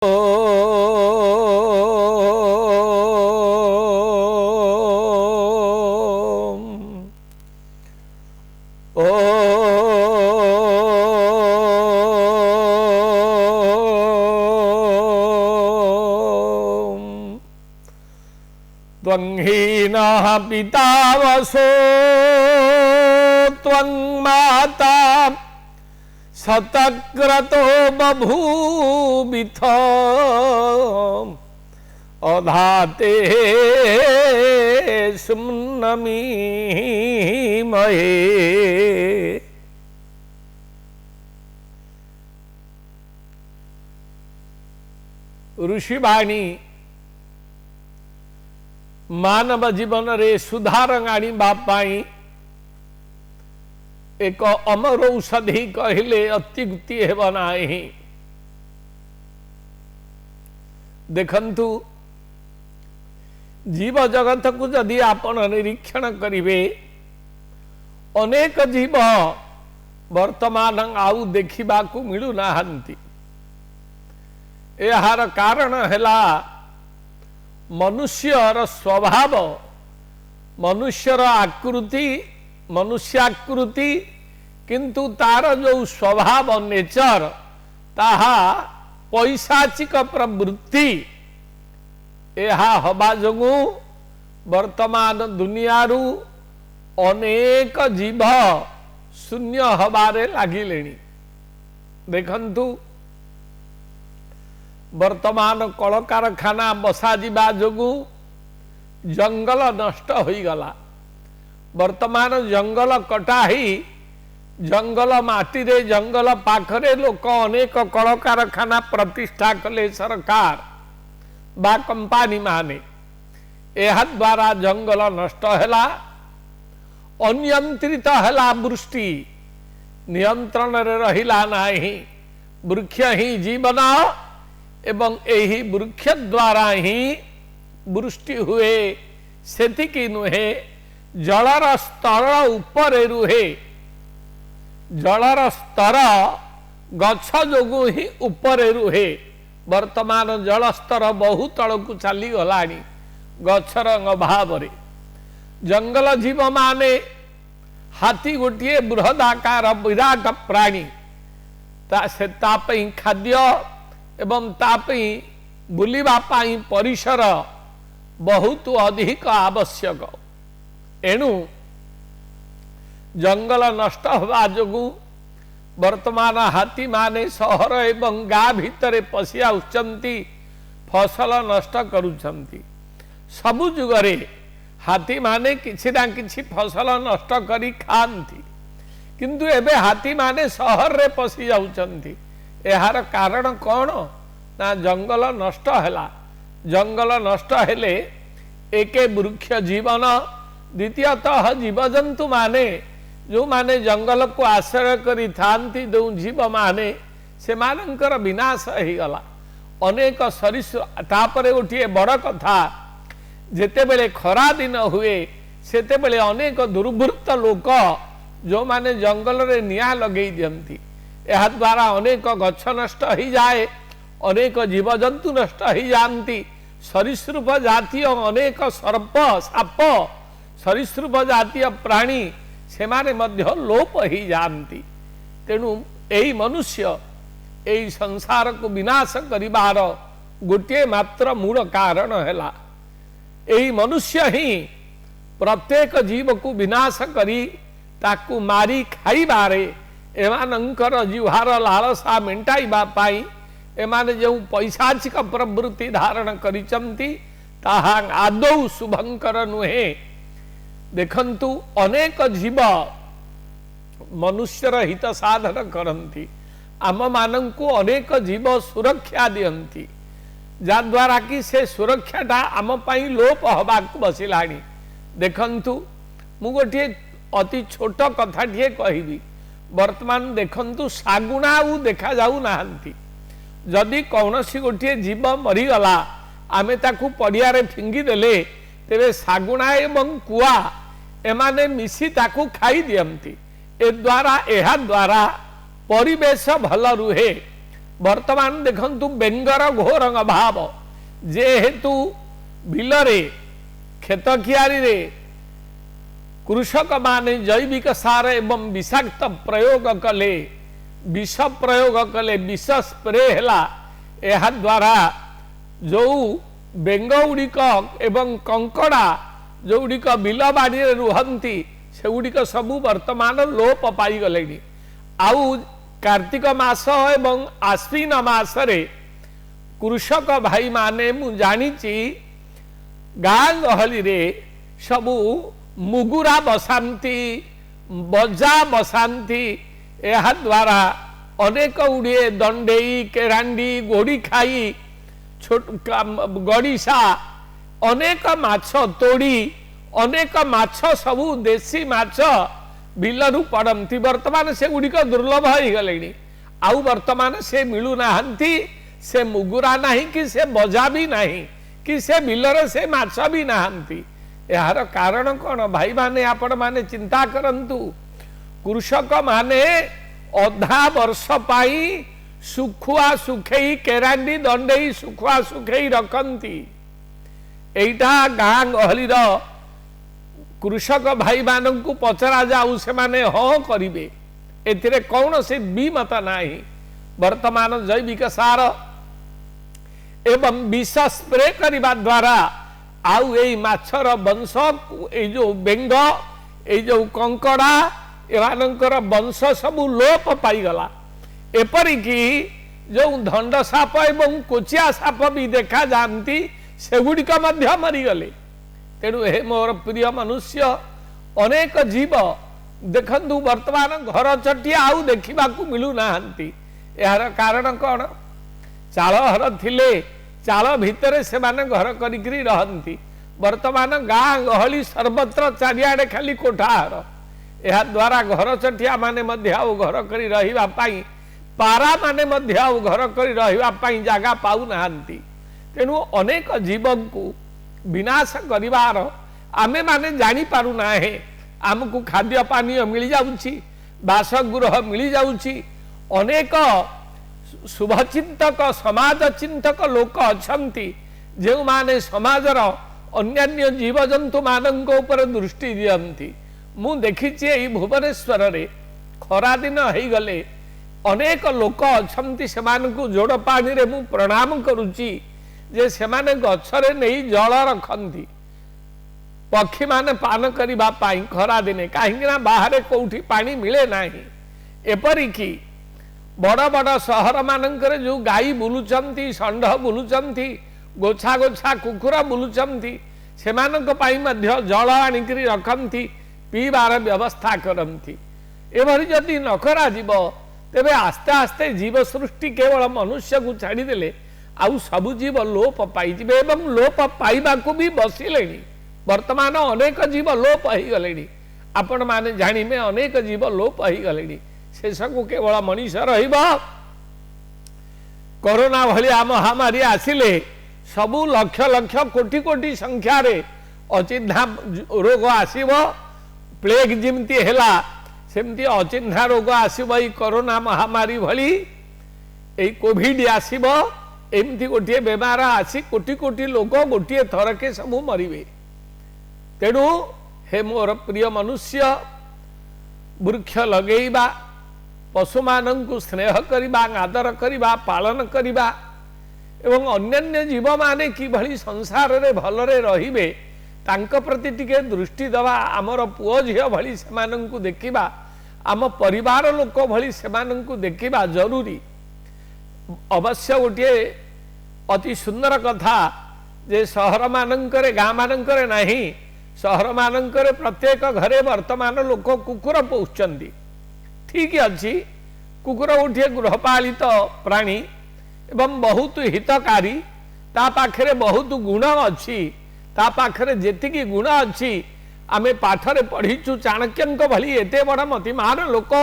त्वंहीनः पिता वसो त्वं माता शतक्रतो बभूविथ अधाते सुम्नमीमहे। ऋषिवाणी मानव जीवन रे सुधार आनिबा पाई एक अमर औषधि कहले अत्युक्ति हेब नाही। देखंतु जीव जगत को जदि आपण निरीक्षण करिवे अनेक जीव वर्तमान आउ देखिबा को मिलु नाहंती। एहार कारण हैला मनुष्यर स्वभाव, मनुष्यर आकृति, मनुष्याकृति, किंतु तार जो स्वभाव नेचर ताहा पैशाचिक प्रवृत्ति एहा हबा जोगु वर्तमान दुनियारू अनेक जीव शून्य हबारे लागिलेनी। देखंतु वर्तमान कलकारखाना बसा जिबा जोगु जंगल नष्ट होई गला। वर्तमान जंगल कटाही जंगल माटी रे जंगल पाखरे लोक अनेक कलकारखाना प्रतिष्ठा कले सरकार बा कंपानी माने। एहा द्वारा जंगल नष्ट हैला, अनियंत्रित हैला वृष्टि, नियंत्रण रे रहिला नाही। वृक्ष ही जीवन एवं एही वृक्ष द्वारा ही वृष्टि हुए सेतिकी नुहे। जलर स्तर ऊपर रुहे, जलर स्तर गछ जोगु ही ऊपर रुहे। वर्तमान जल स्तर बहु तलकू चली गलानी गछर अभाव रे। जंगल जीव माने हाथी गोटे बृहदाकार विराट प्राणी, से तापई खाद्य एवं तापई बुलिबा पाई परिसर बहुत अधिक आवश्यक। एणु जंगल नष्ट होगा जोगु वर्तमान हाथी माने सहर एवं गाँ भितरे पशि आउछंती, फसल नष्ट करुछंती। सबु जुगरे हाथी माने किछि ना किछि फसल नष्ट करी खांती, किंतु एबे हाथी माने सहर रे पशि जाउछंती। एहार कारण कौन ना जंगल नष्ट हैला। जंगल नष्ट हेले एके वृक्ष जीवन, द्वितीयतः जीवजंतु माने जो माने जंगल को आश्रय करी थांती जो जीव माने से मानकर विनाश ही गला। अनेक सरीसृप तापरे गोटे बड़ कथा, जेते बेले खरा दिन हुए सेते बेले अनेक दुर्वृत्त लोक जो माने जंगल रे निया लगेई दियंती। एहा द्वारा अनेक गछ नष्ट ही जाए, अनेक जीवजंतु नष्ट ही जानती। सरीसृप जातीय अनेक सर्प साप सरीसृप जातीय प्राणी से माने मध्य लोप ही जानती। तेणु एही मनुष्य एही संसार को विनाश करिबार गोटे मात्र मूल कारण हैला। एही मनुष्य ही प्रत्येक जीव को विनाश करी ताकू मारी खाइबारे एमानंकर जीवार लालसा मेंटाइबा पाई एमाने जो पैशाचिक प्रवृत्ति धारण करिचंती ताहा आदौ शुभंकर नुहे। देखंतु अनेक जीव मनुष्यर हित साधन करंती, आम मानंकु अनेक जीव सुरक्षा दियंती, जाद्वारा कि से सुरक्षाटा आम पाई लोप हबाकु बसिलाणी। देखंतु मु गोटे अति छोट कथाटिए कहबी। वर्तमान देखंतु सागुणा आउ देखा जाऊ नाहंती। जदि कौनसी गोटे जीव मरीगला आमे ताकू पड़ियारे फिंगी देले तेरे सागुणा एवं कुआ एमाने मिसी ताकू खाई दियंती। ए द्वारा एहा द्वारा परिवेश भल रुहे। वर्तमान देखंतु बेंगर घोर अभाव जेहेतु बिलरे खेत कियारी रे कृषक माने जैविक सार एवं विषाक्त प्रयोग कले विष प्रयोग कले विष स्प्रे हैला एहा द्वारा जो बेंग गुड़िक एवं कंकड़ा जो गुड़िक बिल बाड़ी रुहंती से गुड़िक सबू वर्तमान लोप पाई गले। आउ कार्तिक मास एवं आश्विन मासरे कृषक भाई माने मु जानिची गाँ गहली रे सबू मुगुरा बसांती बजा बसांती एहा द्वारा अनेक गुड़िए दंडेई केरांडी गोड़ी खाई छोट गड़ीसा अनेक माछ तोड़ी अनेक माछ सबू देशी माछ बिलरू पड़ती वर्तमान से गुड़िक दुर्लभ हो गले। आउ वर्तमान से मिलू नाहंती से मुगुरा नहीं कि से बजा भी नहीं कि से बिलर से माछ भी नाहंती। यार कारण कौन भाई माने आपण माने चिंता करंतु। कृषक माने अधा वर्ष पाई सुखुआ सुखेई केरांडी दंडेई सुखुआ सुखेई रखंती। एइटा गाँ गहली कृषक भाई मानंकु पचरा जाऊ से माने हाँ करिवे एथिरे कौन से विमत नाही। वर्तमान जैविक सार एवं विष स्प्रे करिबा द्वारा आउ एई माछर वंश ए जो बेंग ए जो कंकड़ा एमानंकर वंश सबू लोप पाई गला। एपरिकी जो धंड साप एवं कोचिया साप भी देखा जाती सेगुड़िक मध्य मरीगले। तेणु हे मोर प्रिय मनुष्य अनेक जीव देखंतु वर्तमान घर चटिया आउ देखा मिलू नाहंती। यार कारण कौन चाल घर थिले चाल भितर से माने घर करिकरी रहंती। वर्तमान गाँ गहली सर्वत्र चारिआडे खाली कोठार यह द्वारा घर चटिया माने मध्य आउ घर करी रहिबा पाई पारा माने मध्य आउ घर करी रहिबा पाई जागा पाउ नाहंती। तेणु अनेक जीवन को विनाश करिवार आमे माने जानी पारु नाहे। आमको खाद्य पानीय मिल जाउची बासगृह मिल जाउची अनेक शुभचिंतक समाज चिंतक लोक अछंती जो माने समाजर अन्यान्य जीवजंतु मानक ऊपर दृष्टि दियंती। मु देखिछि एई भुवनेश्वर रे खरा दिन हेई गले अनेक लोक अछंती सेमानकु जोड़ पानी रे मु प्रणाम करूची जे सेमाने गछरे नहीं जल रखंती पक्षी माने पान करिबा पाई खरा दिने काहेकि बाहर कोठी पानी मिले नाही। एपरिकी बड़ बड़ सहर मानकर जो गाई बुलुचंती षंढ बुलुचंती गोछा गोछा कुकुर बुलुचंती सेमानक पाई मध्य जल आनिकरी रखंती पीबार व्यवस्था करंती। एभरी जदि न करा जीव तेबे आस्ते आस्ते जीव सृष्टि केवल मनुष्य को छाड़ी देले आउ सबु जीव लोप पाई जिबे एवं लोप पाइबाकू भी बसिलेनी। वर्तमान अनेक जीव लोप हो गले आपण माने जानिबे अनेक जीव लोप हो गले शेष को केवल मनीष रहिबा। कोरोना भलिया महामारी आसिले सबु लक्ष लक्ष कोटी कोटी संख्या रे अचिन्हा रोग आसीबो। प्लेग जिमती हेला सेमती अचिन्हा रोग आसीबो। ई कोरोना महामारी भली ए कोविड आसीबो एमती गोटे बेमार आसी कोटी कोटी लोक गोटे थरके सबू मरिबे। तेणु हे मोर प्रिय मनुष्य वृक्ष लगेइबा पशु मानंकु स्नेह करिबा आदर करिबा पालन करिबा एवं अन्यान्य जीव माने कि भली संसार रे भलरे रहिबे तांक प्रति टिके दृष्टि दवा आमर पुओ झियो भली सेमानंकु देखिबा आम परिवार लोक भली सेमानंकु देखिबा जरूरी। अवश्य गोटे अति सुंदर कथा जे सहर मानंकरे गाँ मानंकरे नहीं सहर मानंकरे प्रत्येक घरे वर्तमान लोक कुकुर पोषुचंती। ठीक अच्छी कुकुर गोटे गृहपालित प्राणी एवं बहुत हितकारी ता पाखरे बहुत गुण अच्छी ता पाखरे जेतिकी गुण अच्छी आमे पाठरे पढ़ीचु चाणक्यंक भली एते बड़ मतिमान लोक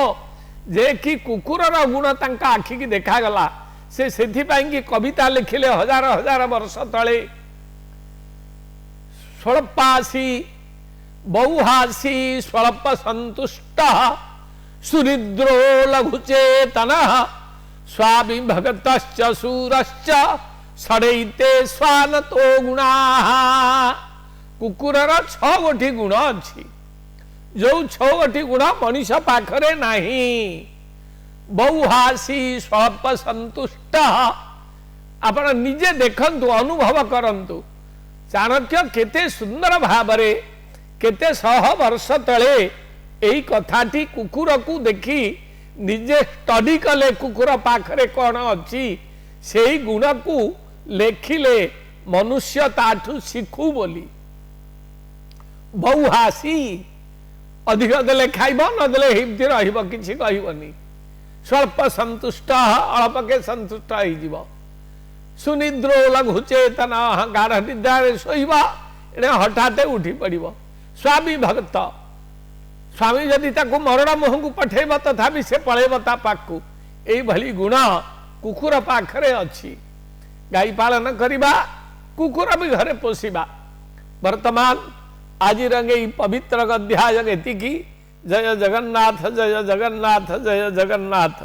जे कि कुकुरर गुण तांका आखि की देखागला से सेथिपाई कि कविता लिखिले हजार हजार वर्ष तले स्वल्पासी बहुहासी स्वल्प संतुष्ट सुनिद्रो लघुचेतन स्वामी भगतश्च सूरश्च षडैते स्वानतो गुणा। कुकुरर 6 गोटी गुण अच्छी, जो 6 गोटी गुण मनीष पाखरे नहीं। बहुहासी स्वल्प संतुष्ट। आपण निजे देखंतु, अनुभव करंतु, चाणक्य केते सुंदर भावरे केते 100 वर्ष तले एई कथाटी कुकुर को देखी निजे स्टडी कले। कुकुर पाखरे कौन अच्छी से गुण को लेखिले, मनुष्य ताठू शिखु बोली। बहुहासी, अधिक देले खाइब, नदेले हिमती रहिब, किछि कहिबनी। स्वल्प संतुष्ट, अल्पके संतुष्ट होइजिब। सुनिद्रो लघु चेतन, गाढ़ निद्रारे शोइबा, एने हठाते उठी पड़िब। स्वामी भक्त, स्वामी जदि ताकू मरण मुह को पठेब तथापि से पळेब ता पाखु। एई भली गुण कुकुर पाखरे अछि। गाई पालन करिबा, कुकुर भी घरे पोषिबा। वर्तमान आज रंगे पवित्र अध्याय एतिकी। जय जगन्नाथ, जय जगन्नाथ, जय जगन्नाथ।